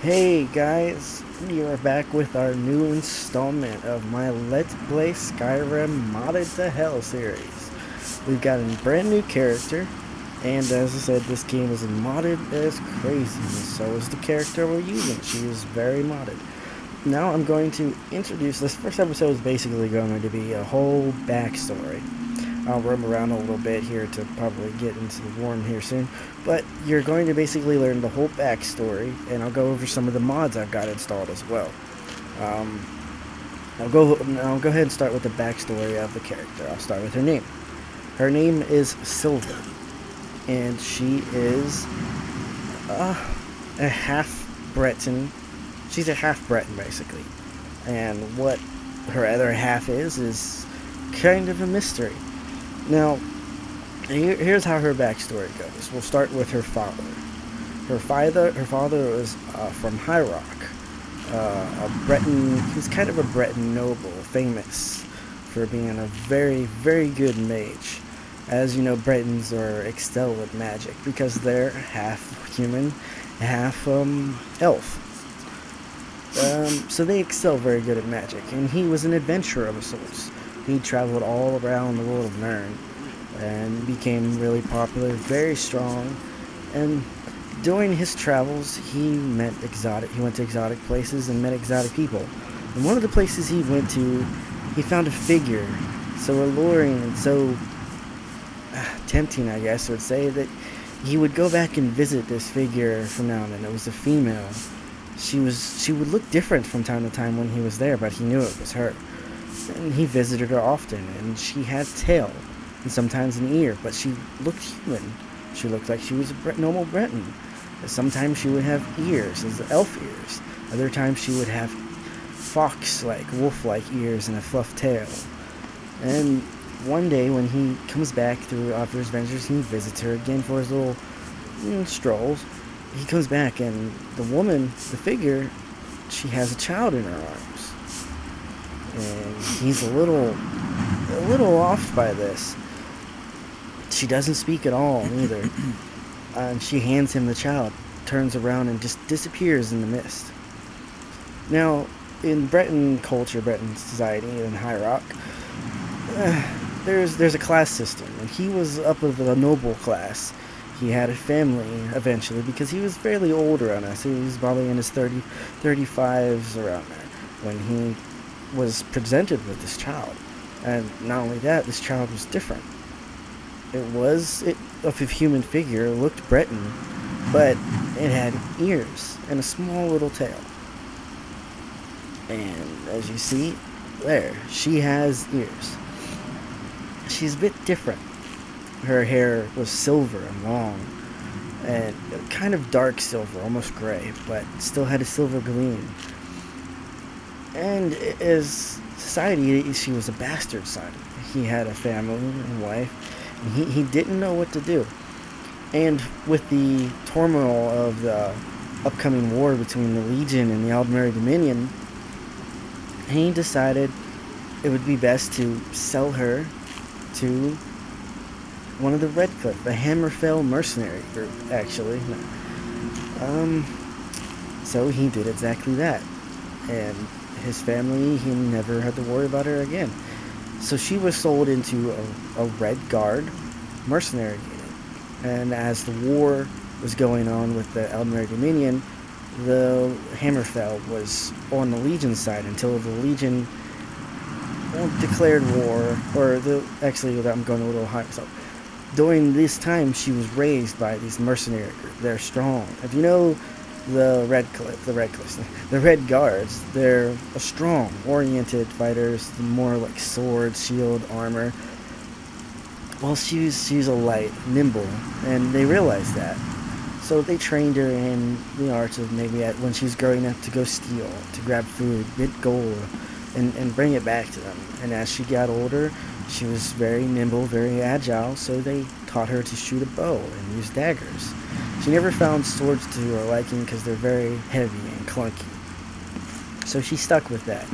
Hey guys, we are back with our new installment of my Let's Play Skyrim Modded to Hell series. We've got a brand new character, and as I said, this game is modded as crazy, and so is the character we're using. She is very modded. Now I'm going to introduce, this first episode is basically going to be a whole backstory. I'll roam around a little bit here to probably get into the warm here soon, but you're going to basically learn the whole backstory, and I'll go over some of the mods I've got installed as well. I'll go ahead and start with the backstory of the character. I'll start with her name. Her name is Silva, and she is a half Breton. She's a half Breton basically, and what her other half is kind of a mystery. Now, here's how her backstory goes. We'll start with her father. Her father was from High Rock, a Breton. He's kind of a Breton noble, famous for being a very, very good mage. As you know, Bretons are excel at magic because they're half human, half elf. So they excel very good at magic, and he was an adventurer of sorts. He traveled all around the world of Nern and became really popular, very strong. And during his travels, he went to exotic places and met exotic people. And one of the places he went to, he found a figure so alluring and so tempting, I guess I would say, that he would go back and visit this figure from now and then. It was a female. She would look different from time to time when he was there, but he knew it was her. And he visited her often, and she had tail and sometimes an ear, but she looked human. She looked like she was a normal Breton. Sometimes she would have ears, as elf ears. Other times she would have fox-like, wolf-like ears and a fluffed tail. And one day when he comes back after his adventures, he visits her again for his little strolls. He comes back, and the woman, the figure, she has a child in her arms. And he's a little off by this. She doesn't speak at all either. And she hands him the child, turns around and just disappears in the mist. Now, in Breton culture, Breton society, in High Rock, there's a class system, and he was up of the noble class. He had a family eventually because he was fairly old around us. He was probably in his 35s around there when he was presented with this child. And not only that, this child was different. It of a human figure, looked Breton, but it had ears and a small little tail. And as you see there, she has ears. She's a bit different. Her hair was silver and long, and kind of dark silver, almost gray, but still had a silver gleam. And as society, she was a bastard son. He had a family and wife, and he didn't know what to do. And with the turmoil of the upcoming war between the Legion and the Aldmeri Dominion, he decided it would be best to sell her to one of the Redcliffe, the Hammerfell mercenary group, actually. So he did exactly that. And his family, he never had to worry about her again. So she was sold into a Red Guard mercenary unit. And as the war was going on with the Aldmeri Dominion, the Hammerfell was on the Legion side until the Legion declared war, actually I'm going a little high. So during this time, she was raised by these mercenary groups. They're strong. If you know the Red Guards, they're strong, oriented fighters, more like sword, shield, armor. Well, she's a light, nimble, and they realized that. So they trained her in the arts of maybe when she was growing up to go steal, to grab food, get gold, and bring it back to them. And as she got older, she was very nimble, very agile, so they taught her to shoot a bow and use daggers. She never found swords to her liking because they're very heavy and clunky. So she stuck with that.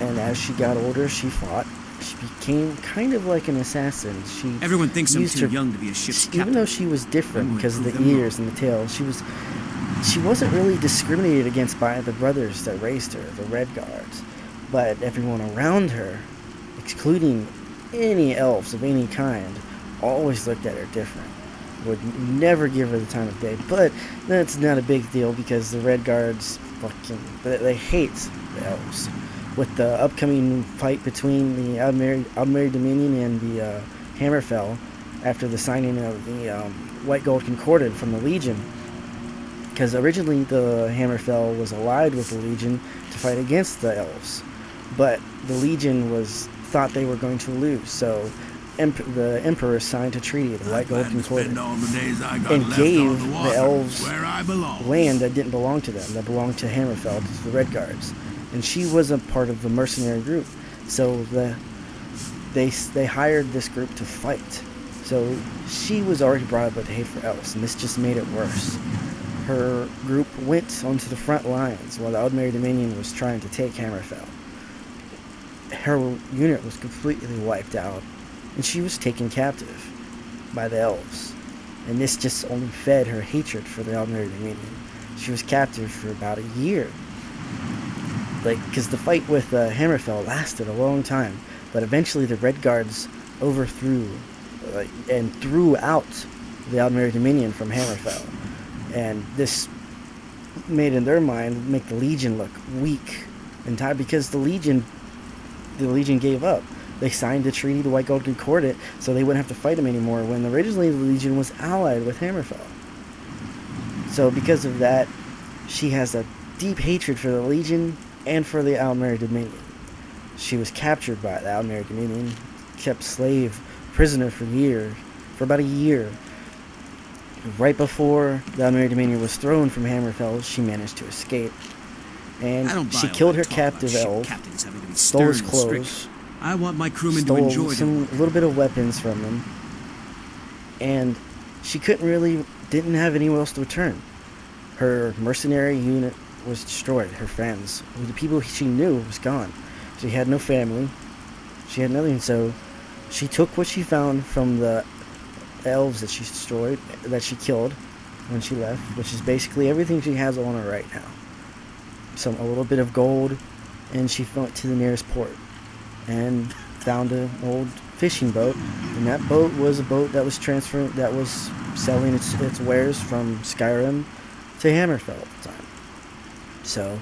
And as she got older, she fought. She became kind of like an assassin. Everyone thinks I'm too young to be a ship's captain. Even though she was different because of the ears and the tail, she wasn't really discriminated against by the brothers that raised her, the Red Guards, but everyone around her, excluding any elves of any kind, always looked at her different. Would never give her the time of day, but that's not a big deal because the Red Guards they hate the elves. With the upcoming fight between the Aldmeri Dominion and the Hammerfell, after the signing of the White Gold Concordat from the Legion, because originally the Hammerfell was allied with the Legion to fight against the elves, but the Legion thought they were going to lose, so the Emperor signed a treaty, the White Gold Concordat, and gave the elves land that didn't belong to them, that belonged to Hammerfell, to the Red Guards. And she was a part of the mercenary group, so they hired this group to fight. So she was already brought up with hate for elves, and this just made it worse. Her group went onto the front lines while the Aldmeri Dominion was trying to take Hammerfell. Her unit was completely wiped out, and she was taken captive by the elves. And this just only fed her hatred for the Aldmeri Dominion. She was captive for about a year. Because the fight with Hammerfell lasted a long time, but eventually the Red Guards overthrew and threw out the Aldmeri Dominion from Hammerfell. And this made, in their mind, make the Legion look weak and tired, because the Legion gave up. They signed the treaty, the White Gold Concordat, so they wouldn't have to fight them anymore, when originally the Legion was allied with Hammerfell. So because of that, she has a deep hatred for the Legion and for the Aldmeri Dominion. She was captured by the Aldmeri Dominion, kept prisoner for about a year. Right before the Aldmeri Dominion was thrown from Hammerfell, she managed to escape. And she killed her captive elf, stole his clothes, I want my crewmen stole to enjoy a little bit of weapons from him, and she didn't have anywhere else to return. Her mercenary unit was destroyed. Her friends, the people she knew, was gone. She had no family. She had nothing, so she took what she found from the elves that she destroyed, that she killed when she left, which is basically everything she has on her right now. A little bit of gold, and she went to the nearest port and found an old fishing boat, and that boat was a boat that was selling its wares from Skyrim to Hammerfell at the time. So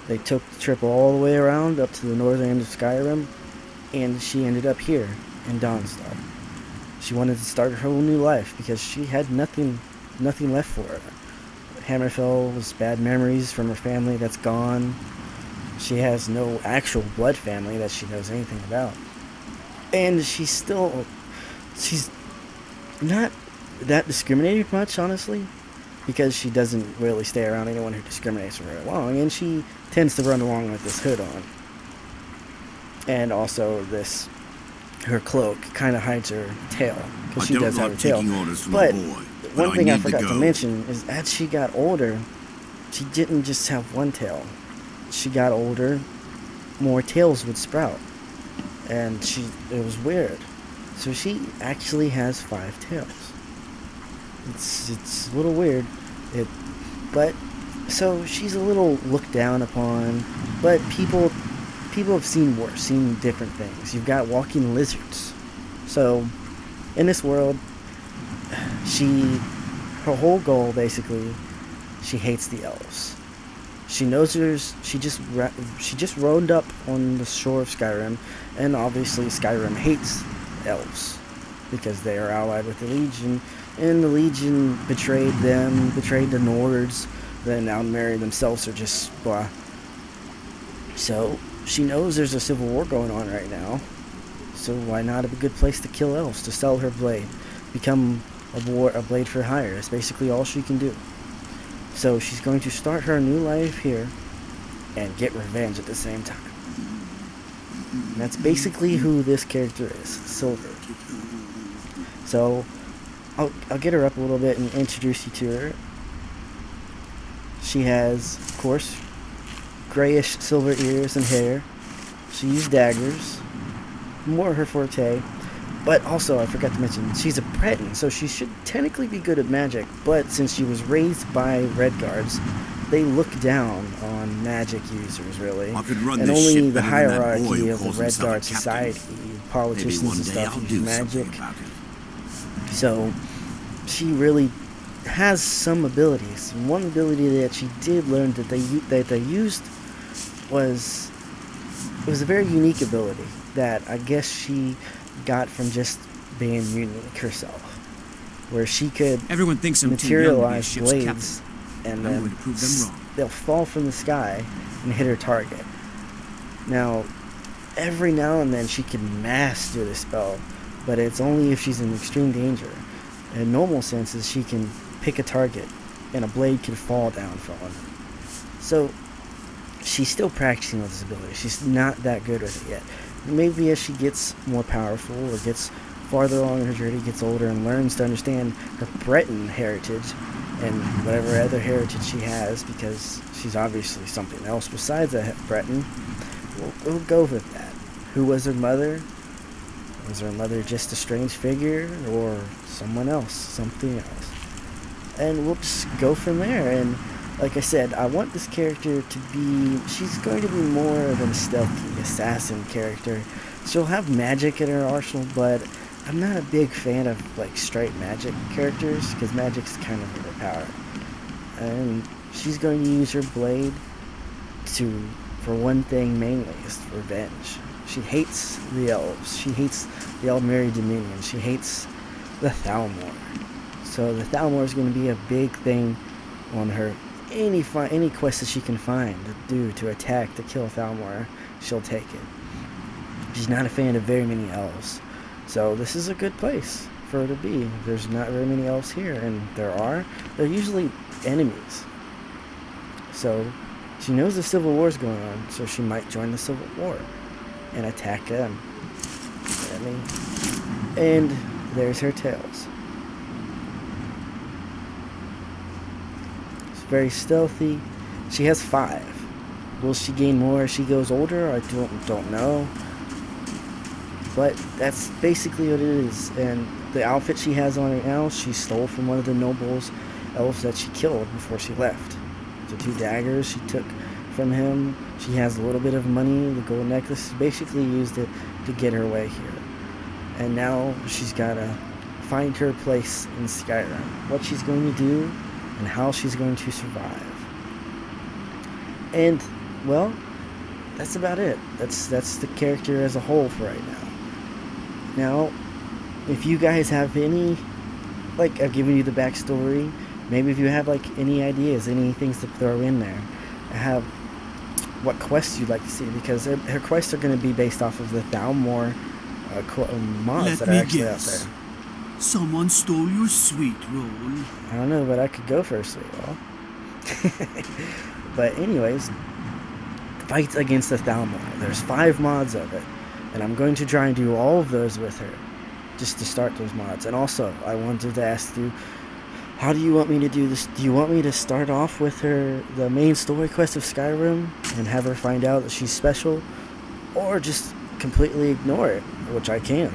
they took the trip all the way around up to the northern end of Skyrim, and she ended up here in Dawnstar. She wanted to start her whole new life because she had nothing left for her. Hammerfell was bad memories from her family that's gone. She has no actual blood family that she knows anything about. And she's not that discriminated much, honestly, because she doesn't really stay around anyone who discriminates for very long, and she tends to run along with this hood on. And also her cloak kind of hides her tail, because she does have a tail. But one thing I forgot to mention is, as she got older, she didn't just have one tail. She got older, more tails would sprout, and it was weird. So she actually has 5 tails. It's a little weird. So she's a little looked down upon, but people have seen worse, seen different things. You've got walking lizards. So in this world, her whole goal, basically, she hates the elves. She knows she just rode up on the shore of Skyrim, and obviously Skyrim hates elves because they are allied with the Legion, and the Legion betrayed them, betrayed the Nords. Then Aldmeri themselves are just blah. So she knows there's a civil war going on right now, so why not a good place to kill elves, to sell her blade, become a blade for hire. That's basically all she can do. So she's going to start her new life here and get revenge at the same time. And that's basically who this character is, Silva. So I'll get her up a little bit and introduce you to her. She has, of course, grayish silver ears and hair. She used daggers, more her forte. But also, I forgot to mention, she's a Breton, so she should technically be good at magic, but since she was raised by Red Guards, they look down on magic users, really. And only the hierarchy of the Red Guard society, politicians and stuff, use magic. So, she really has some abilities. One ability that she did learn that they used was... It was a very unique ability that I guess she got from just being unique herself, where she could materialize blades and then they'll fall from the sky and hit her target. Now, every now and then she can master the spell, but it's only if she's in extreme danger. In normal senses, she can pick a target and a blade can fall down from her. So she's still practicing with this ability. She's not that good with it yet. Maybe as she gets more powerful or gets farther along in her journey, gets older and learns to understand her Breton heritage and whatever other heritage she has, because she's obviously something else besides a Breton, we'll go with that. Who was her mother? Was her mother just a strange figure or someone else, something else? And we'll just go from there. And like I said, I want this character to be... She's going to be more of a stealthy assassin character. She'll have magic in her arsenal, but I'm not a big fan of, like, straight magic characters, because magic's kind of overpowered. And she's going to use her blade for one thing mainly, is revenge. She hates the elves. She hates the Aldmeri Dominion. She hates the Thalmor. So the Thalmor is going to be a big thing on her. Any quest that she can find to do to attack, to kill Thalmor, she'll take it. She's not a fan of very many elves, so this is a good place for her to be. There's not very many elves here, and they're usually enemies. So she knows the Civil War is going on, so she might join the Civil War and attack them. And there's her tails. Very stealthy. She has 5. Will she gain more as she goes older? I don't know. But that's basically what it is. And the outfit she has on right now, she stole from one of the nobles elves that she killed before she left. The 2 daggers she took from him. She has a little bit of money. The gold necklace, basically used it to get her way here. And now she's got to find her place in Skyrim. What she's going to do and how she's going to survive. And, well, that's about it. That's the character as a whole for right now. Now, if you guys have any, like, I've given you the backstory, maybe if you have, like, any ideas, any things to throw in there, have what quests you'd like to see, because her quests are going to be based off of the Thalmor mods that are actually out there. Someone stole your sweet roll. I don't know, but I could go for a sweet roll. But anyways, fight against the Thalmor. There's 5 mods of it, and I'm going to try and do all of those with her, just to start those mods. And also, I wanted to ask you, how do you want me to do this? Do you want me to start off with her, the main story quest of Skyrim, and have her find out that she's special, or just completely ignore it, which I can.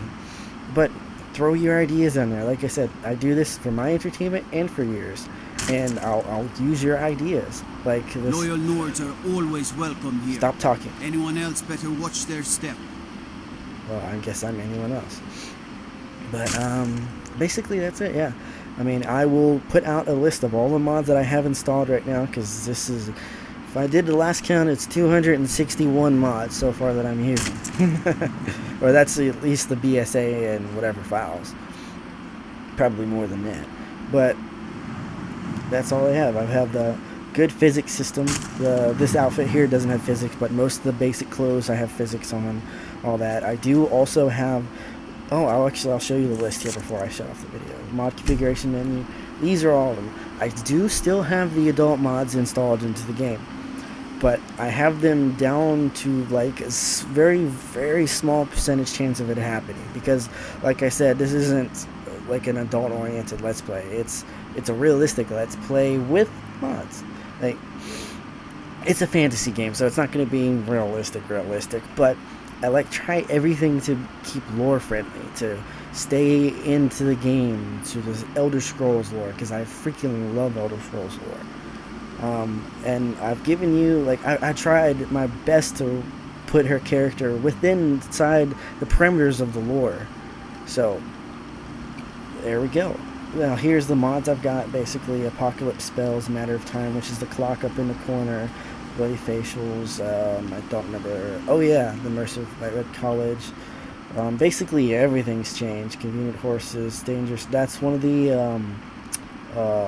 But throw your ideas in there. Like I said, I do this for my entertainment and for yours, and I'll use your ideas. Like this. Loyal lords are always welcome here. Stop talking. Anyone else better watch their step. Well, I guess I'm anyone else. But basically that's it. Yeah, I mean, I will put out a list of all the mods that I have installed right now, because this is, if I did the last count, it's 261 mods so far that I'm using. Or that's at least the BSA and whatever files. Probably more than that. But that's all I have. I have the good physics system. This outfit here doesn't have physics, but most of the basic clothes I have physics on. All that. I do also have... Oh, I'll show you the list here before I shut off the video. Mod configuration menu. These are all of them. I do still have the adult mods installed into the game, but I have them down to like a very, very small percentage chance of it happening, because, like I said, this isn't like an adult-oriented Let's Play. It's a realistic Let's Play with mods. Like, it's a fantasy game, so it's not going to be realistic, but I like try everything to keep lore friendly, to stay into the game, to the Elder Scrolls lore, because I freaking love Elder Scrolls lore. And I've given you, like, I tried my best to put her character inside the parameters of the lore. So there we go. Now here's the mods I've got. Basically, Apocalypse Spells, Matter of Time, which is the clock up in the corner, Bloody Facials, I don't remember, oh yeah, the Immersive Red College. Basically everything's changed. Convenient Horses, Dangerous, that's one of the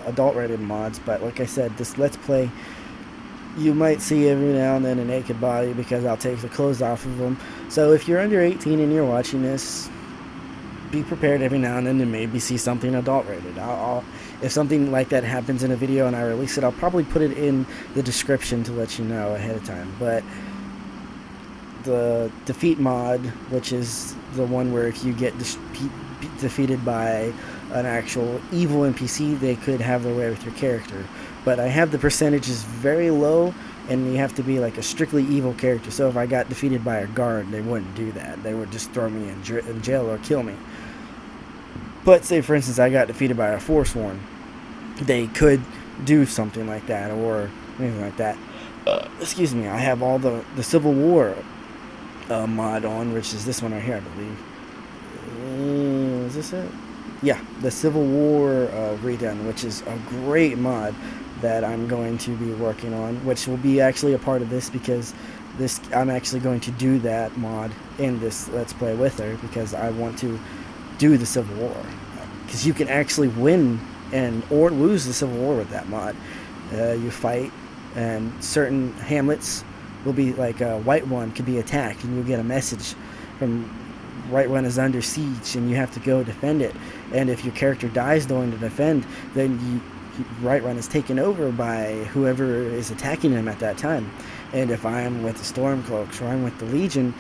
adult rated mods, but like I said, this Let's Play, you might see every now and then a naked body because I'll take the clothes off of them. So if you're under 18 and you're watching this, be prepared every now and then to maybe see something adult rated. If something like that happens in a video and I release it, I'll probably put it in the description to let you know ahead of time. But the defeat mod, which is the one where if you get defeated by an actual evil NPC, they could have their way with your character. But I have the percentages very low, and you have to be like a strictly evil character. So if I got defeated by a guard, they wouldn't do that. They would just throw me in jail or kill me. But say, for instance, I got defeated by a Forsworn, they could do something like that or anything like that. Excuse me, I have all the Civil War mod on, which is this one right here, I believe. Is this it? Yeah, the Civil War redone, which is a great mod that I'm going to be working on, which will be actually a part of this, because I'm actually going to do that mod in this Let's Play with her, because I want to do the Civil War, because you can actually win or lose the Civil War with that mod. You fight, and certain hamlets will be like a White One could be attacked, and you'll get a message from White One is under siege, and you have to go defend it. And if your character dies going to defend, then White One is taken over by whoever is attacking him at that time. And if I'm with the Stormcloaks or I'm with the Legion,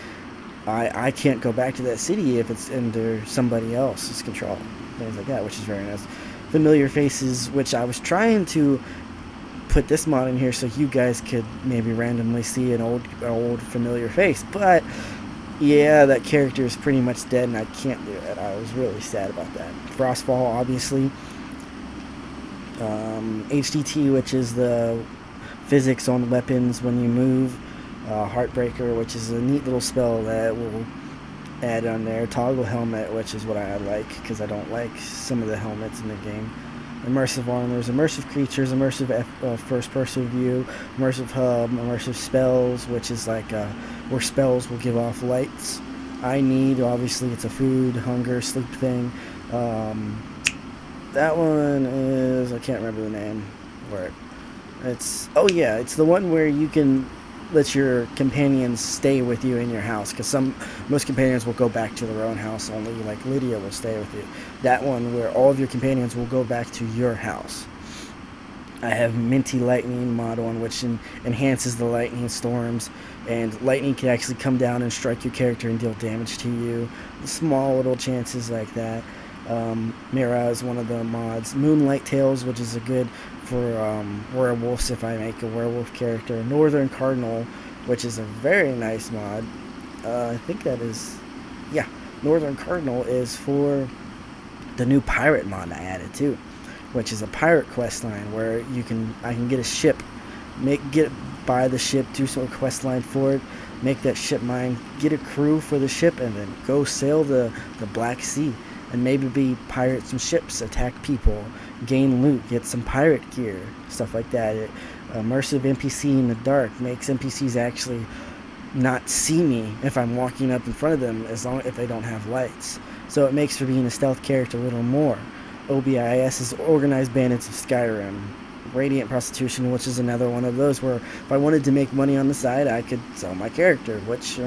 I can't go back to that city if it's under somebody else's control. Things like that, which is very nice. Familiar faces, which I was trying to put this mod in here so you guys could maybe randomly see an old familiar face, but yeah, that character is pretty much dead and I can't do it. I was really sad about that. Frostfall, obviously. HDT, which is the physics on weapons when you move. Heartbreaker, which is a neat little spell that will add on there. Toggle helmet, which is what I like, because I don't like some of the helmets in the game. Immersive armors, immersive creatures, immersive first-person view, immersive hub, immersive spells, which is like where spells will give off lights. I need, obviously, it's a food, hunger, sleep thing. That one is, I can't remember the name for it. It's, oh yeah, it's the one where you can let your companions stay with you in your house, because most companions will go back to their own house, only like Lydia will stay with you. That one where all of your companions will go back to your house. I have Minty Lightning mod on, which enhances the lightning storms, and lightning can actually come down and strike your character and deal damage to you. Small little chances like that. Mira is one of the mods. Moonlight Tales, which is a good for werewolves if I make a werewolf character. Northern Cardinal, which is a very nice mod. I think that is, yeah, Northern Cardinal is for the new pirate mod I added too, which is a pirate quest line where I can get a ship, buy the ship, do some quest line for it, make that ship mine, get a crew for the ship, and then go sail the Black Sea. And maybe be pirates and ships, attack people, gain loot, get some pirate gear, stuff like that. Immersive NPC in the dark makes NPCs actually not see me if I'm walking up in front of them, if they don't have lights. So it makes for being a stealth character a little more. OBIS is Organized Bandits of Skyrim. Radiant Prostitution, which is another one of those where if I wanted to make money on the side, I could sell my character, which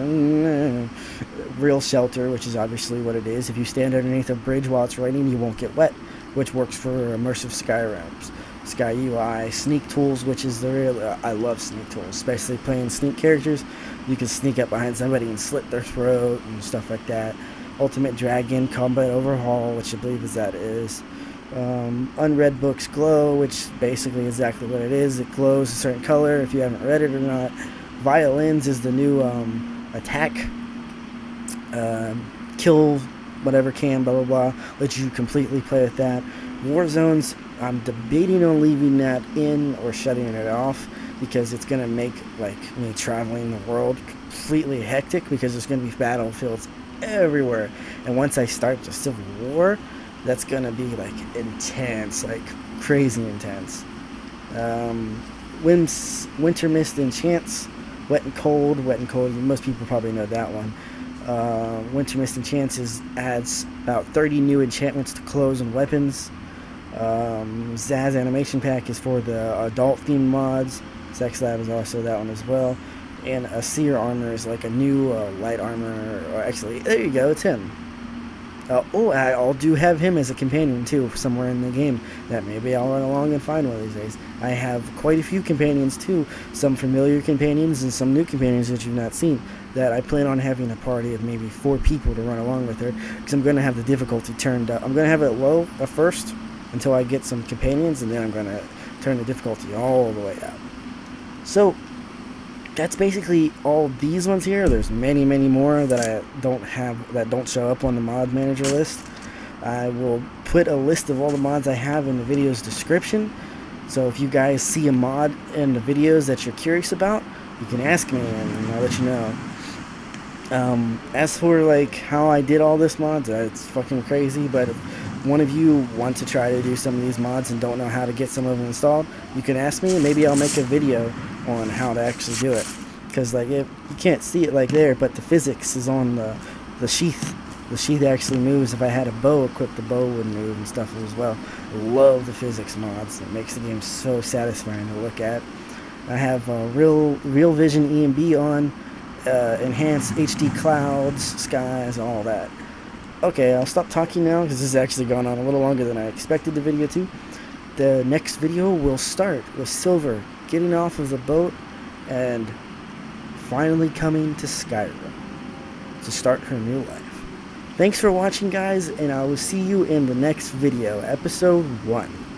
Real Shelter, which is obviously what it is. If you stand underneath a bridge while it's raining, you won't get wet, which works for immersive Skyrims. SkyUI, Sneak Tools, which is the real, I love Sneak Tools, especially playing sneak characters. You can sneak up behind somebody and slit their throat and stuff like that. Ultimate Dragon, Combat Overhaul, which I believe is. Unread Books Glow, which basically exactly what it is. It glows a certain color if you haven't read it or not. Violins is the new attack kill whatever can, blah, blah, blah. Let you completely play with that. War zones, I'm debating on leaving that in or shutting it off, because it's going to make like me traveling the world completely hectic, because there's going to be battlefields everywhere. And once I start the Civil War, that's going to be like intense, like crazy intense. Winter Mist Enchants, Wet and Cold. Most people probably know that one. Winter Mist Enchants adds about 30 new enchantments to clothes and weapons. Zaz Animation Pack is for the adult themed mods. Sex Lab is also that one as well. And a Seer Armor is like a new light armor. Or actually, there you go, it's him. I do have him as a companion too, somewhere in the game, that maybe I'll run along and find one of these days. I have quite a few companions too, some familiar companions and some new companions that you've not seen, that I plan on having a party of maybe 4 people to run along with her, because I'm going to have the difficulty turned up. I'm going to have it low at first until I get some companions, and then I'm going to turn the difficulty all the way up. So that's basically all these ones here. There's many more that I don't have, that don't show up on the mod manager list. I will put a list of all the mods I have in the video's description, so if you guys see a mod in the videos that you're curious about, you can ask me and I'll let you know. As for like how I did all this mods, it's fucking crazy, but if one of you want to try to do some of these mods and don't know how to get some of them installed, you can ask me and maybe I'll make a video on how to actually do it. Because like you can't see it like there, but the physics is on the sheath. The sheath actually moves. If I had a bow equipped, the bow would move and stuff as well. I love the physics mods. It makes the game so satisfying to look at. I have real Vision ENB on, enhanced HD clouds, skies, all that. Okay, I'll stop talking now because this has actually gone on a little longer than I expected the video to. The next video will start with Silva getting off of the boat and finally coming to Skyrim to start her new life. Thanks for watching, guys, and I will see you in the next video, episode 1.